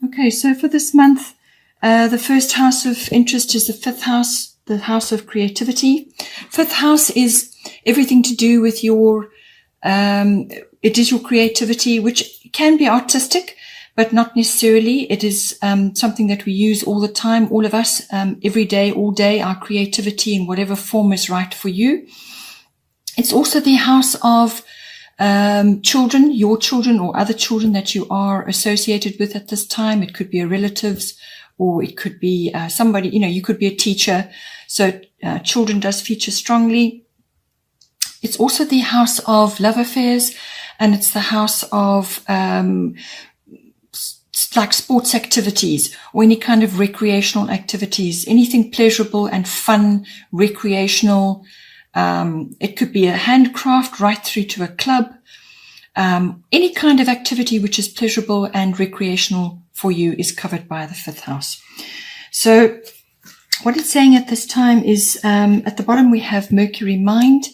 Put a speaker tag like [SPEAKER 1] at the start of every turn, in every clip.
[SPEAKER 1] Okay, so for this month, the first house of interest is the fifth house, the house of creativity. Fifth house is everything to do with your, it is your creativity, which can be artistic, but not necessarily. It is something that we use all the time, all of us, every day, all day, our creativity in whatever form is right for you. It's also the house of children, your children or other children that you are associated with at this time. It could be relatives, or it could be somebody, you could be a teacher. So children does feature strongly. It's also the house of love affairs, and it's the house of like sports activities or any kind of recreational activities, anything pleasurable and fun, recreational. It could be a handcraft right through to a club. Any kind of activity which is pleasurable and recreational for you is covered by the fifth house. So what it's saying at this time is at the bottom we have Mercury Mind.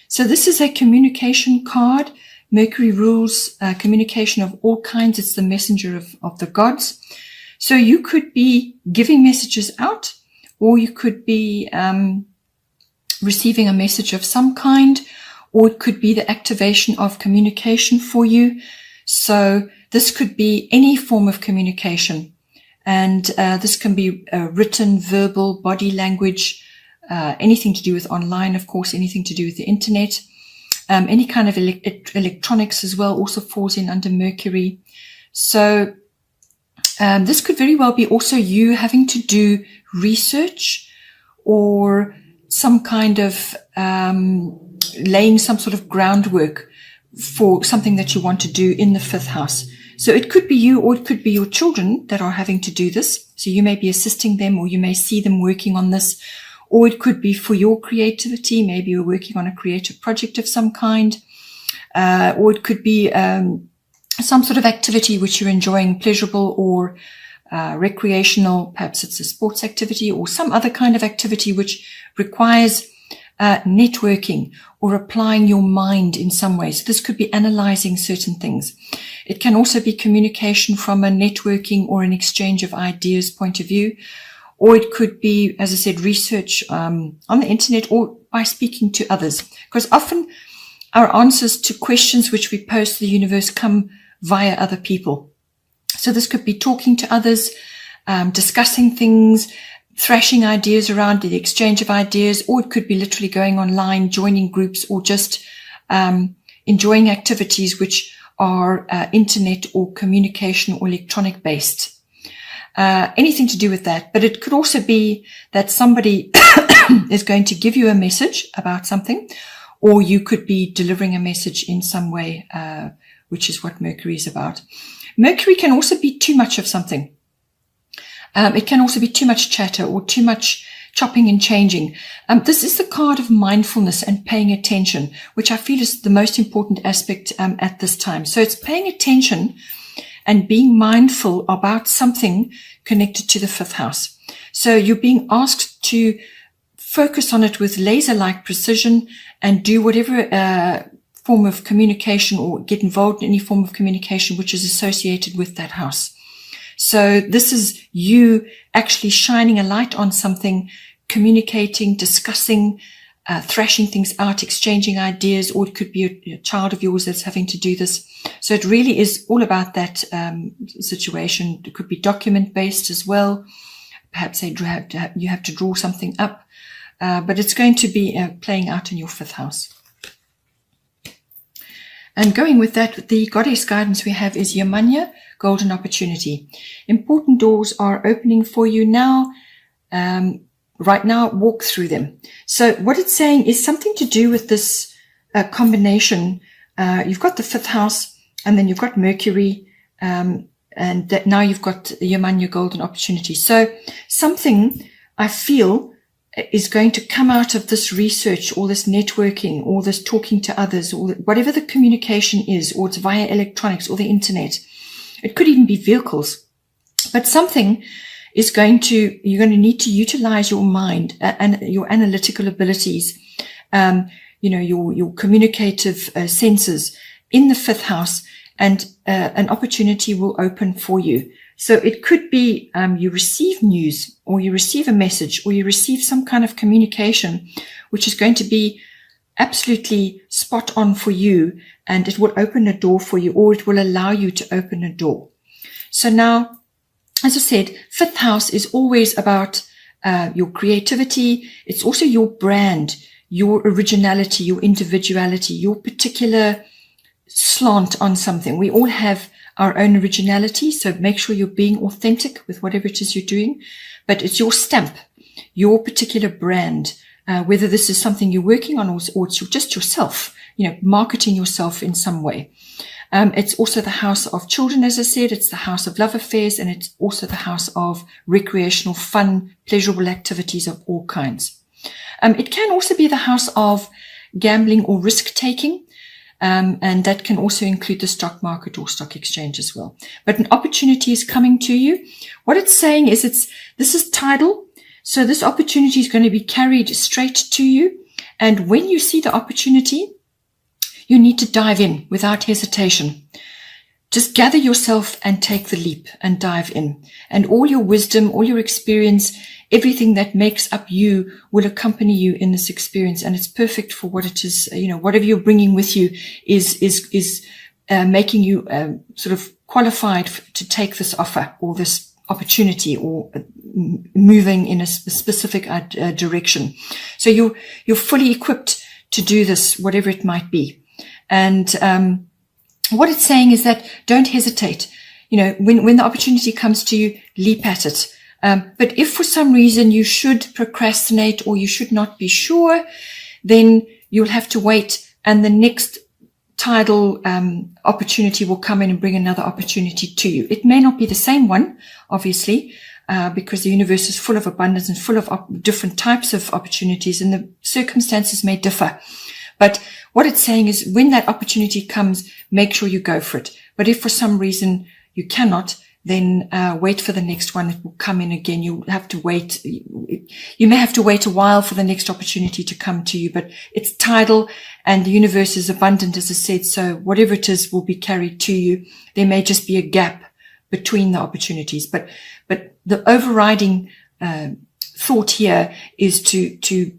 [SPEAKER 1] So this is a communication card. Mercury rules communication of all kinds. It's the messenger of the gods. So you could be giving messages out, or you could be receiving a message of some kind, or it could be the activation of communication for you. So this could be any form of communication. And this can be written, verbal, body language, anything to do with online, of course, anything to do with the internet. Any kind of electronics as well also falls in under Mercury. So this could very well be also you having to do research or some kind of laying some sort of groundwork for something that you want to do in the fifth house. So it could be you, or it could be your children that are having to do this. So you may be assisting them, or you may see them working on this. Or it could be for your creativity. Maybe you're working on a creative project of some kind. Or it could be some sort of activity which you're enjoying, pleasurable or recreational. Perhaps it's a sports activity or some other kind of activity which requires networking or applying your mind in some way. So this could be analyzing certain things. It can also be communication from a networking or an exchange of ideas point of view. Or it could be, as I said, research on the internet or by speaking to others. Because often our answers to questions which we pose to the universe come via other people. So this could be talking to others, discussing things, thrashing ideas around, the exchange of ideas, or it could be literally going online, joining groups, or just enjoying activities which are internet or communication or electronic based. Anything to do with that. But it could also be that somebody is going to give you a message about something, or you could be delivering a message in some way, which is what Mercury is about. Mercury can also be too much of something. It can also be too much chatter or too much chopping and changing. This is the card of mindfulness and paying attention, which I feel is the most important aspect at this time. So it's paying attention and being mindful about something connected to the fifth house. So you're being asked to focus on it with laser-like precision and do whatever form of communication or get involved in any form of communication which is associated with that house. So this is you actually shining a light on something, communicating, discussing, thrashing things out, exchanging ideas, or it could be a child of yours that's having to do this. So it really is all about that situation. It could be document-based as well. Perhaps you have to draw something up, but it's going to be playing out in your fifth house. And going with that, the goddess guidance we have is Yamanya, golden opportunity. Important doors are opening for you now. Right now, walk through them. So what it's saying is something to do with this combination. You've got the fifth house, and then you've got Mercury, and that now you've got Yamanya, golden opportunity. So something I feel is going to come out of this research, or this networking, or this talking to others, or whatever the communication is, or it's via electronics or the internet. It could even be vehicles, but something is you're going to need to utilize your mind and your analytical abilities, your communicative senses in the fifth house, and an opportunity will open for you. So it could be you receive news, or you receive a message, or you receive some kind of communication, which is going to be absolutely spot on for you, and it will open a door for you, or it will allow you to open a door. So now, as I said, fifth house is always about your creativity. It's also your brand, your originality, your individuality, your particular slant on something. We all have our own originality, so make sure you're being authentic with whatever it is you're doing, but it's your stamp, your particular brand, whether this is something you're working on, or it's just yourself, marketing yourself in some way. It's also the house of children, as I said. It's the house of love affairs, and it's also the house of recreational, fun, pleasurable activities of all kinds. It can also be the house of gambling or risk-taking, and that can also include the stock market or stock exchange as well. But an opportunity is coming to you. What it's saying is this is tidal, so this opportunity is going to be carried straight to you, and when you see the opportunity, you need to dive in without hesitation. Just gather yourself and take the leap and dive in. And all your wisdom, all your experience, everything that makes up you will accompany you in this experience. And it's perfect for what it is, whatever you're bringing with you is making you sort of qualified to take this offer or this opportunity, or moving in a specific direction. So you're fully equipped to do this, whatever it might be. And what it's saying is that don't hesitate. When the opportunity comes to you, leap at it. But if for some reason you should procrastinate or you should not be sure, then you'll have to wait, and the next tidal opportunity will come in and bring another opportunity to you. It may not be the same one, obviously, because the universe is full of abundance and full of different types of opportunities, and the circumstances may differ. But what it's saying is when that opportunity comes, make sure you go for it. But if for some reason you cannot, then wait for the next one. It will come in again. You'll have to wait. You may have to wait a while for the next opportunity to come to you, but it's tidal and the universe is abundant, as I said. So whatever it is will be carried to you. There may just be a gap between the opportunities, but the overriding thought here is to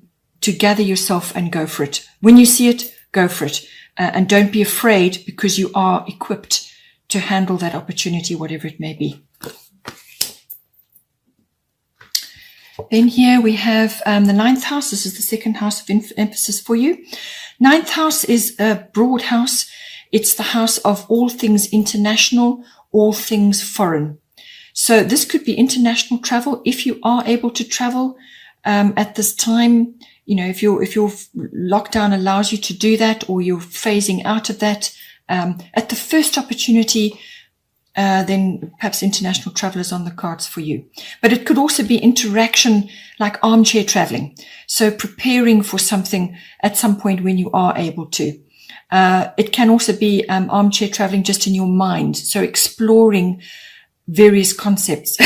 [SPEAKER 1] gather yourself and go for it. When you see it, go for it. And don't be afraid, because you are equipped to handle that opportunity, whatever it may be. Then here we have the ninth house. This is the second house of emphasis for you. Ninth house is a broad house. It's the house of all things international, all things foreign. So this could be international travel. If you are able to travel at this time, if your lockdown allows you to do that, or you're phasing out of that, at the first opportunity, then perhaps international travel is on the cards for you. But it could also be interaction, like armchair traveling. So preparing for something at some point when you are able to. It can also be armchair traveling just in your mind. So exploring various concepts.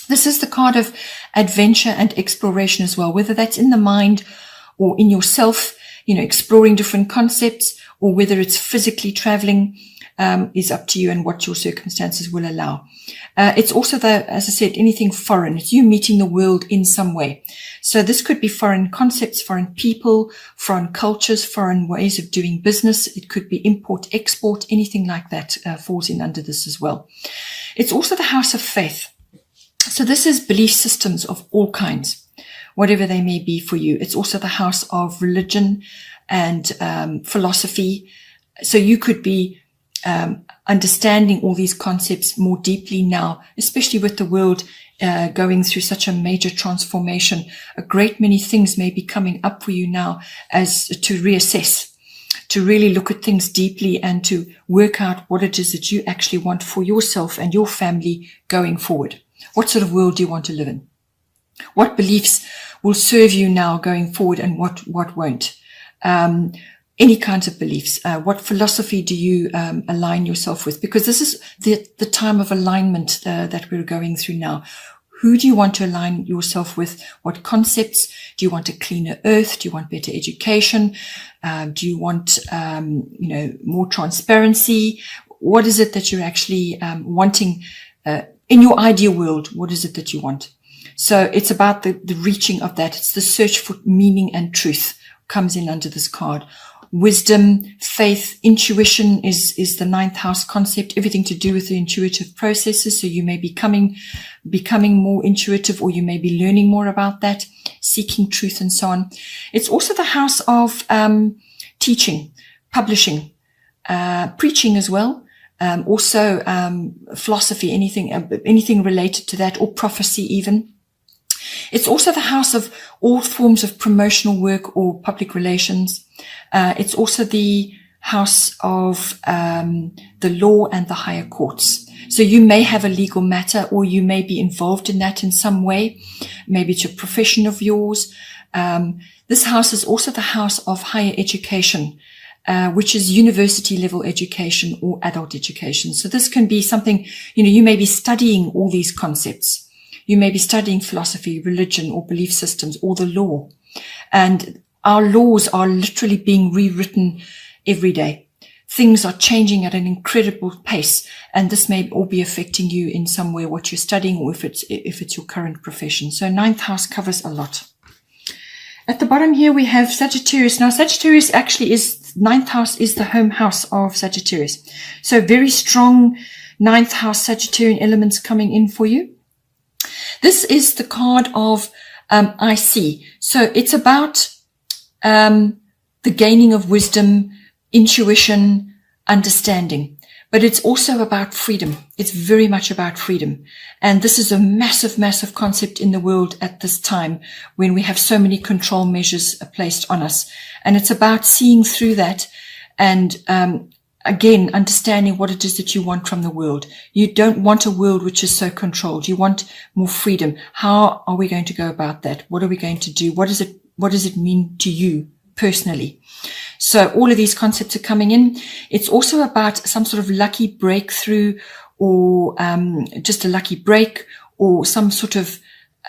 [SPEAKER 1] This is the card of adventure and exploration as well, whether that's in the mind or in yourself, exploring different concepts, or whether it's physically traveling, is up to you and what your circumstances will allow. It's also as I said, anything foreign. It's you meeting the world in some way. So this could be foreign concepts, foreign people, foreign cultures, foreign ways of doing business. It could be import, export, anything like that falls in under this as well. It's also the house of faith. So this is belief systems of all kinds, whatever they may be for you. It's also the house of religion and philosophy. So you could be understanding all these concepts more deeply now, especially with the world going through such a major transformation. A great many things may be coming up for you now as to reassess, to really look at things deeply and to work out what it is that you actually want for yourself and your family going forward. What sort of world do you want to live in? What beliefs will serve you now going forward, and what won't? Any kinds of beliefs. What philosophy do you align yourself with? Because this is the time of alignment that we're going through now. Who do you want to align yourself with? What concepts? Do you want a cleaner earth? Do you want better education? Do you want, more transparency? What is it that you're actually wanting in your ideal world, what is it that you want? So it's about the reaching of that. It's the search for meaning and truth comes in under this card. Wisdom, faith, intuition is the ninth house concept, everything to do with the intuitive processes. So you may be becoming more intuitive, or you may be learning more about that, seeking truth and so on. It's also the house of teaching, publishing, preaching as well. Also philosophy, anything related to that, or prophecy even. It's also the house of all forms of promotional work or public relations. It's also the house of the law and the higher courts. So you may have a legal matter, or you may be involved in that in some way. Maybe it's a profession of yours. This house is also the house of higher education, which is university level education or adult education. So this can be something, you may be studying all these concepts. You may be studying philosophy, religion, or belief systems, or the law. And our laws are literally being rewritten every day. Things are changing at an incredible pace, and this may all be affecting you in some way, what you're studying, or if it's your current profession. So ninth house covers a lot. At the bottom here, we have Sagittarius. Now, Sagittarius actually ninth house is the home house of Sagittarius. So very strong ninth house Sagittarian elements coming in for you. This is the card of IC. So it's about the gaining of wisdom, intuition, understanding. But it's also about freedom. It's very much about freedom. And this is a massive, massive concept in the world at this time when we have so many control measures placed on us. And it's about seeing through that and, again, understanding what it is that you want from the world. You don't want a world which is so controlled. You want more freedom. How are we going to go about that? What are we going to do? What does it mean to you personally? So all of these concepts are coming in. It's also about some sort of lucky breakthrough, or just a lucky break, or some sort of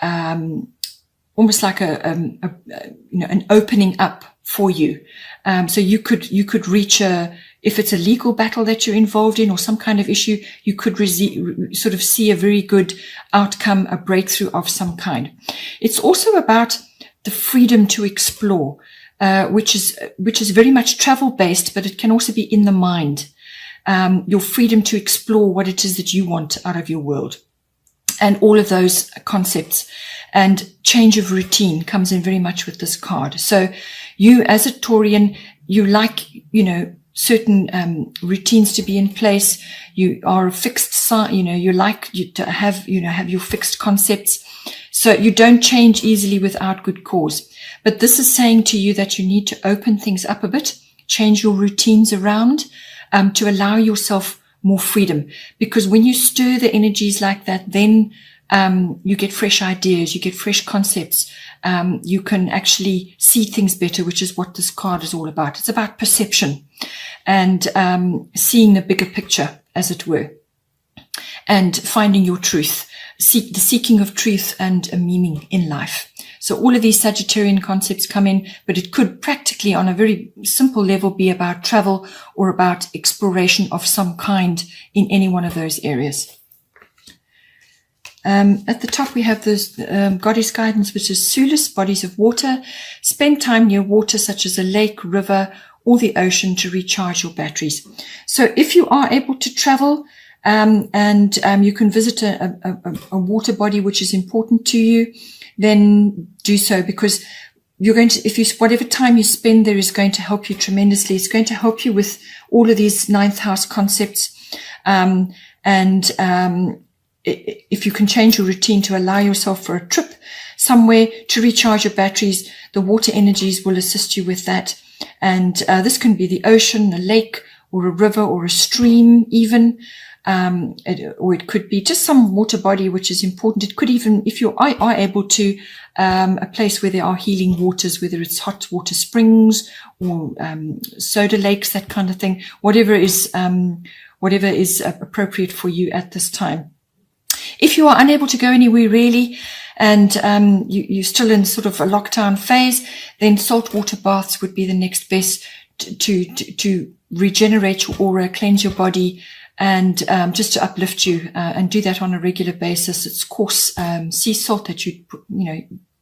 [SPEAKER 1] almost like an opening up for you. So you could reach if it's a legal battle that you're involved in, or some kind of issue, you could sort of see a very good outcome, a breakthrough of some kind. It's also about the freedom to explore. Which is very much travel based, but it can also be in the mind. Your freedom to explore what it is that you want out of your world, and all of those concepts. And change of routine comes in very much with this card. So you, as a Taurian, you like, certain routines to be in place. You are a fixed sign. You like to have your fixed concepts. So you don't change easily without good cause. But this is saying to you that you need to open things up a bit, change your routines around, to allow yourself more freedom. Because when you stir the energies like that, then you get fresh ideas, you get fresh concepts. You can actually see things better, which is what this card is all about. It's about perception and seeing the bigger picture, as it were, and finding your truth, the seeking of truth and a meaning in life. So all of these Sagittarian concepts come in, but it could practically on a very simple level be about travel or about exploration of some kind in any one of those areas. At the top, we have this goddess guidance, which is Sulis, bodies of water. Spend time near water, such as a lake, river, or the ocean, to recharge your batteries. So if you are able to travel, and you can visit a water body which is important to you, then do so, because you're going to, whatever time you spend there is going to help you tremendously. It's going to help you with all of these ninth house concepts. If you can change your routine to allow yourself for a trip somewhere to recharge your batteries, the water energies will assist you with that. And this can be the ocean, a lake, or a river, or a stream even. Or it could be just some water body which is important. It could even, if you are able to, a place where there are healing waters, whether it's hot water springs or soda lakes, that kind of thing, whatever is appropriate for you at this time. If you are unable to go anywhere really, and you're still in sort of a lockdown phase, then saltwater baths would be the next best to regenerate your aura, cleanse your body, and just to uplift you, and do that on a regular basis. It's coarse sea salt that you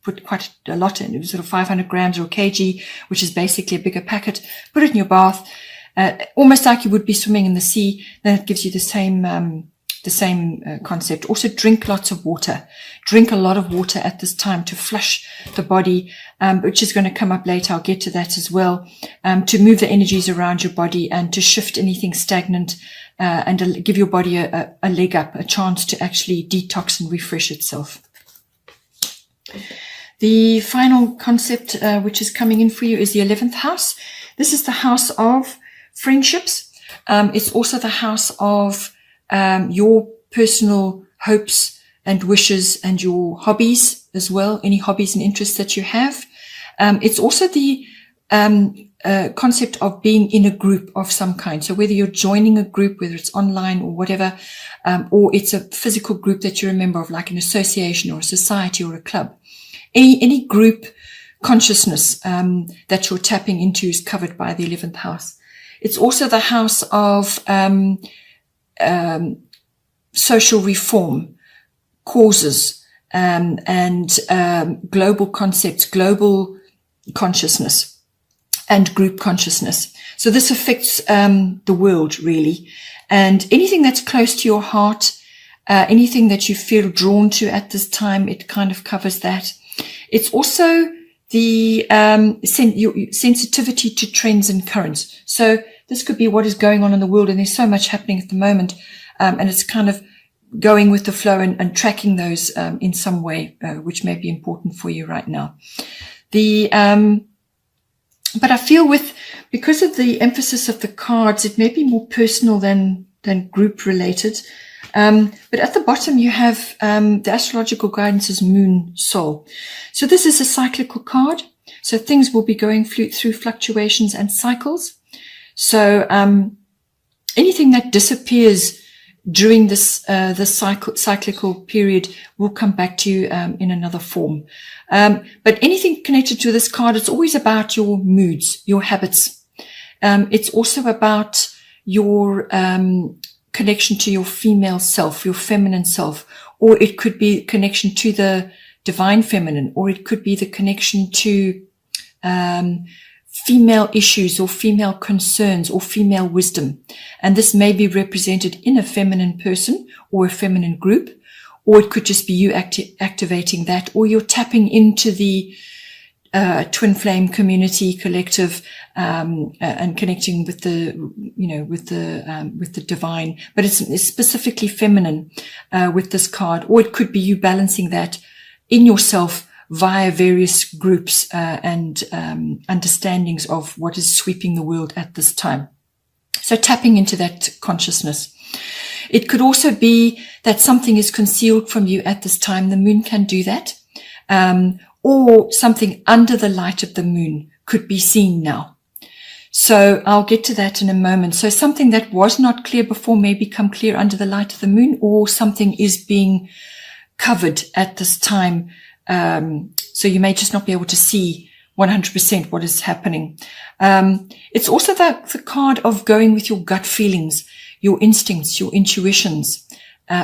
[SPEAKER 1] put quite a lot in. It was sort of 500 grams or a kg, which is basically a bigger packet. Put it in your bath, almost like you would be swimming in the sea. Then it gives you the same concept. Also, drink lots of water. Drink a lot of water at this time to flush the body, which is going to come up later. I'll get to that as well. To move the energies around your body and to shift anything stagnant, and to give your body a leg up, a chance to actually detox and refresh itself. The final concept, which is coming in for you, is the 11th house. This is the house of friendships. It's also the house of your personal hopes and wishes and your hobbies as well, any hobbies and interests that you have. It's also the concept of being in a group of some kind. So whether you're joining a group, whether it's online or whatever, or it's a physical group that you're a member of, like an association or a society or a club, any group consciousness that you're tapping into is covered by the 11th house. It's also the house of social reform, causes, and global concepts, global consciousness, and group consciousness. So this affects the world, really. And anything that's close to your heart, anything that you feel drawn to at this time, it kind of covers that. It's also the sensitivity to trends and currents. So this could be what is going on in the world, and there's so much happening at the moment, and it's kind of going with the flow and tracking those in some way, which may be important for you right now. But I feel because of the emphasis of the cards, it may be more personal than group related. But at the bottom you have the astrological guidance is Moon Soul. So this is a cyclical card. So things will be going through fluctuations and cycles. So anything that disappears during this cyclical period will come back to you in another form. But anything connected to this card, it's always about your moods, your habits. It's also about your connection to your female self, your feminine self, or it could be connection to the divine feminine, or it could be the connection to female issues or female concerns or female wisdom. And this may be represented in a feminine person or a feminine group, or it could just be you activating that, or you're tapping into the twin flame community collective, and connecting with the divine, but it's specifically feminine, with this card, or it could be you balancing that in yourself via various groups, and understandings of what is sweeping the world at this time. So tapping into that consciousness. It could also be that something is concealed from you at this time. The moon can do that. Or something under the light of the moon could be seen now. So I'll get to that in a moment. So something that was not clear before may become clear under the light of the moon, or something is being covered at this time. So you may just not be able to see 100% what is happening. It's also the card of going with your gut feelings, your instincts, your intuitions,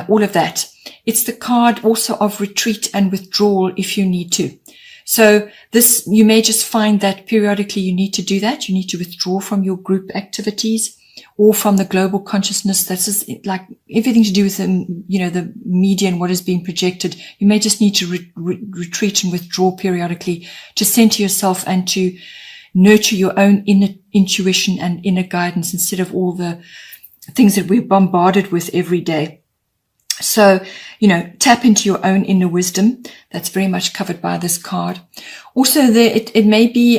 [SPEAKER 1] all of that. It's the card also of retreat and withdrawal if you need to. So this, you may just find that periodically you need to do that. You need to withdraw from your group activities or from the global consciousness. That's just like everything to do with the media and what is being projected. You may just need to retreat and withdraw periodically to center yourself and to nurture your own inner intuition and inner guidance instead of all the things that we're bombarded with every day. So, tap into your own inner wisdom. That's very much covered by this card. Also, it may be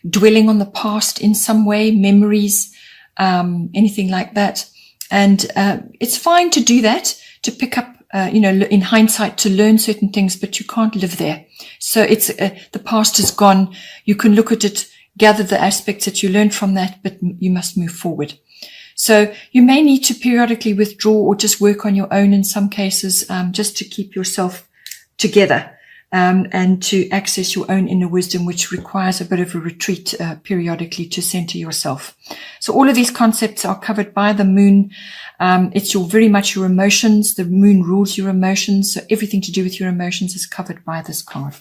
[SPEAKER 1] dwelling on the past in some way, memories, anything like that. And it's fine to do that, to pick up, in hindsight, to learn certain things, but you can't live there. So it's the past is gone. You can look at it, gather the aspects that you learned from that, but you must move forward. So you may need to periodically withdraw or just work on your own in some cases, just to keep yourself together, and to access your own inner wisdom, which requires a bit of a retreat periodically to center yourself. So all of these concepts are covered by the moon. It's very much your emotions. The moon rules your emotions. So everything to do with your emotions is covered by this card.